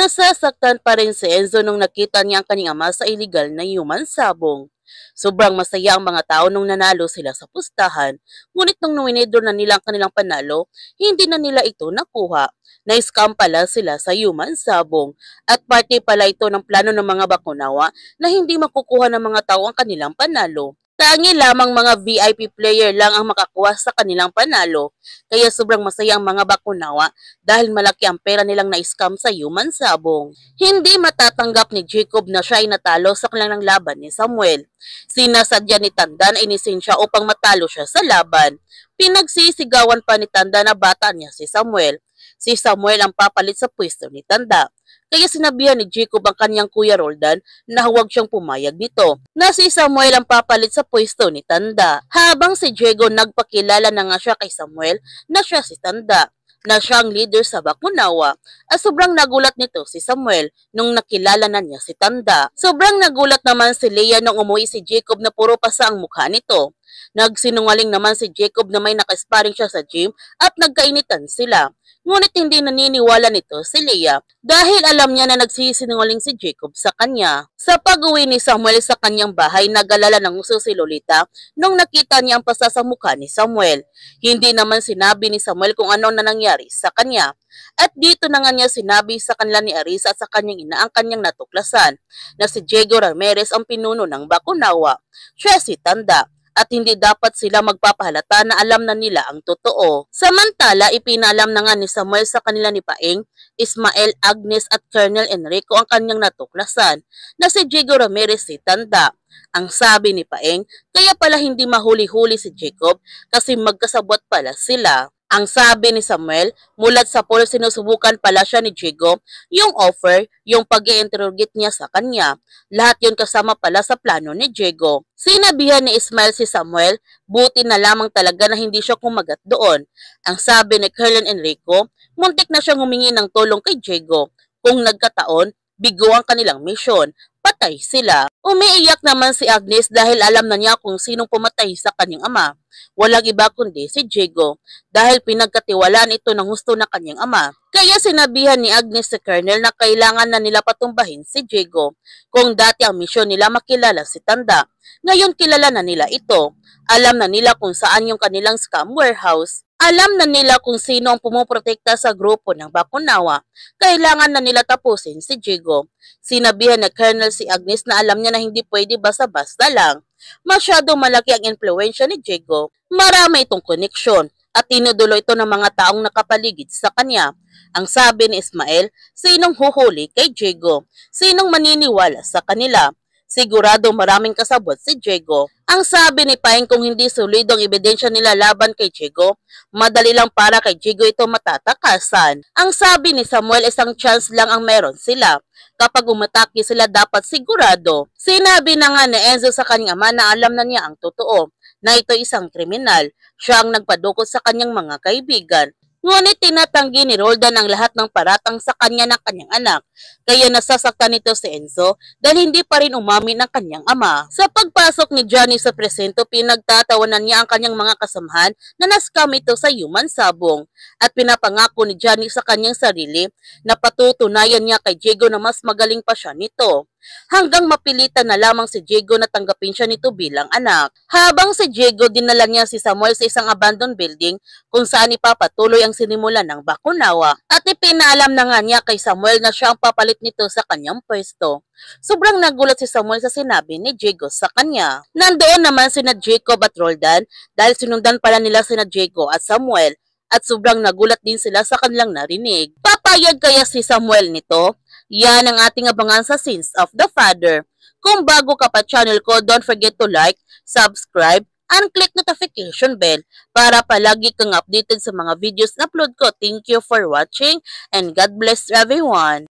Nasasaktan pa rin si Enzo nung nakita niya ang kanyang ama sa illegal na human sabong. Sobrang masaya ang mga tao nung nanalo sila sa pustahan, ngunit nung numinidor na nila ang kanilang panalo, hindi na nila ito nakuha. Na-scam pala sila sa human sabong at parte pala ito ng plano ng mga bakunawa na hindi makukuha ng mga tao ang kanilang panalo. Tangi lamang mga VIP player lang ang makakuha sa kanilang panalo, kaya sobrang masaya ang mga bakunawa dahil malaki ang pera nilang na-scam sa human sabong. Hindi matatanggap ni Jacob na siya ay natalo sa kanilang laban ni Samuel. Sinasadya ni Tanda na inisin siya upang matalo siya sa laban. Pinagsisigawan pa ni Tanda na bata niya si Samuel. Si Samuel ang papalit sa pwesto ni Tanda. Kaya sinabihan ni Jacob ang kanyang kuya Roldan na huwag siyang pumayag nito, na si Samuel ang papalit sa pwesto ni Tanda. Habang si Diego nagpakilala na nga siya kay Samuel na siya si Tanda, na siya ang leader sa Bakunawa, at sobrang nagulat nito si Samuel nung nakilala na niya si Tanda. Sobrang nagulat naman si Leah nung umuwi si Jacob na puro pasa ang mukha nito. Nagsinungaling naman si Jacob na may nakasparing siya sa gym at nagkainitan sila. Ngunit hindi naniniwala nito si Leah dahil alam niya na nagsisinungaling si Jacob sa kanya. Sa pag-uwi ni Samuel sa kanyang bahay, nagalala ng uso si Lolita nung nakita niya ang pasa sa mukha ni Samuel. Hindi naman sinabi ni Samuel kung ano na nangyari sa kanya. At dito na nga niya sinabi sa kanila ni Arisa at sa kanyang ina ang kanyang natuklasan na si Diego Ramirez ang pinuno ng Bakunawa. Siya si Tanda. At hindi dapat sila magpapahalata na alam na nila ang totoo. Samantala, ipinalam na nga ni Samuel sa kanila ni Paeng, Ismael, Agnes at Colonel Enrico ang kanyang natuklasan na si Diego Ramirez si Tanda. Ang sabi ni Paeng, kaya pala hindi mahuli-huli si Jacob kasi magkasabot pala sila. Ang sabi ni Samuel, mulat sa pool sinusubukan pala siya ni Diego, yung offer, yung pag-i-interrogate niya sa kanya. Lahat yun kasama pala sa plano ni Diego. Sinabihan ni Ismael si Samuel, buti na lamang talaga na hindi siya kumagat doon. Ang sabi ni Colonel Enrico, muntik na siyang humingi ng tulong kay Diego. Kung nagkataon, bigo ang kanilang misyon. Patay sila. Umiiyak naman si Agnes dahil alam na niya kung sinong pumatay sa kanyang ama. Walang iba kundi si Diego dahil pinagkatiwalaan ito ng husto ng kanyang ama. Kaya sinabihan ni Agnes si Colonel na kailangan na nila patumbahin si Diego. Kung dati ang misyon nila makilala si Tanda, ngayon kilala na nila ito. Alam na nila kung saan yung kanilang scam warehouse. Alam na nila kung sino ang pumuprotekta sa grupo ng Bakunawa. Kailangan na nila tapusin si Diego. Sinabihan na Colonel si Agnes na alam niya na hindi pwede basta-basta lang. Masyadong malaki ang impluensya ni Diego. Marami itong koneksyon at tinudulo ito ng mga taong nakapaligid sa kanya. Ang sabi ni Ismael, sinong huhuli kay Diego? Sinong maniniwala sa kanila? Sigurado maraming kasabot si Diego. Ang sabi ni Paeng kung hindi solido ang ebidensya nila laban kay Diego, madali lang para kay Diego ito matatakasan. Ang sabi ni Samuel, isang chance lang ang meron sila. Kapag umatake sila dapat sigurado. Sinabi na nga ni Enzo sa kanyang ama na alam na niya ang totoo, na ito isang kriminal. Siya ang nagpadukot sa kanyang mga kaibigan. Ngunit tinatanggi ni Roldan ang lahat ng paratang sa kanya ng kanyang anak, kaya nasasaktan nito si Enzo dahil hindi pa rin umamin ng kanyang ama. Sa pagpasok ni Johnny sa presinto, pinagtatawanan niya ang kanyang mga kasamahan na naskam ito sa human sabong at pinapangako ni Johnny sa kanyang sarili na patutunayan niya kay Diego na mas magaling pa siya nito. Hanggang mapilitan na lamang si Diego na tanggapin siya nito bilang anak. Habang si Diego, dinala niya si Samuel sa isang abandoned building kung saan ipapatuloy ang sinimula ng Bakunawa. At ipinaalam na nga niya kay Samuel na siya ang papalit nito sa kanyang pwesto. Sobrang nagulat si Samuel sa sinabi ni Diego sa kanya. Nandoon naman sina Jacob at Roldan dahil sinundan pala nila sina Diego at Samuel at sobrang nagulat din sila sa kanilang narinig. Papayag kaya si Samuel nito? Yan ang ating abangan sa Sins of the Father. Kung bago ka pa channel ko, don't forget to like, subscribe, and click notification bell para palagi kang updated sa mga videos na upload ko. Thank you for watching and God bless everyone.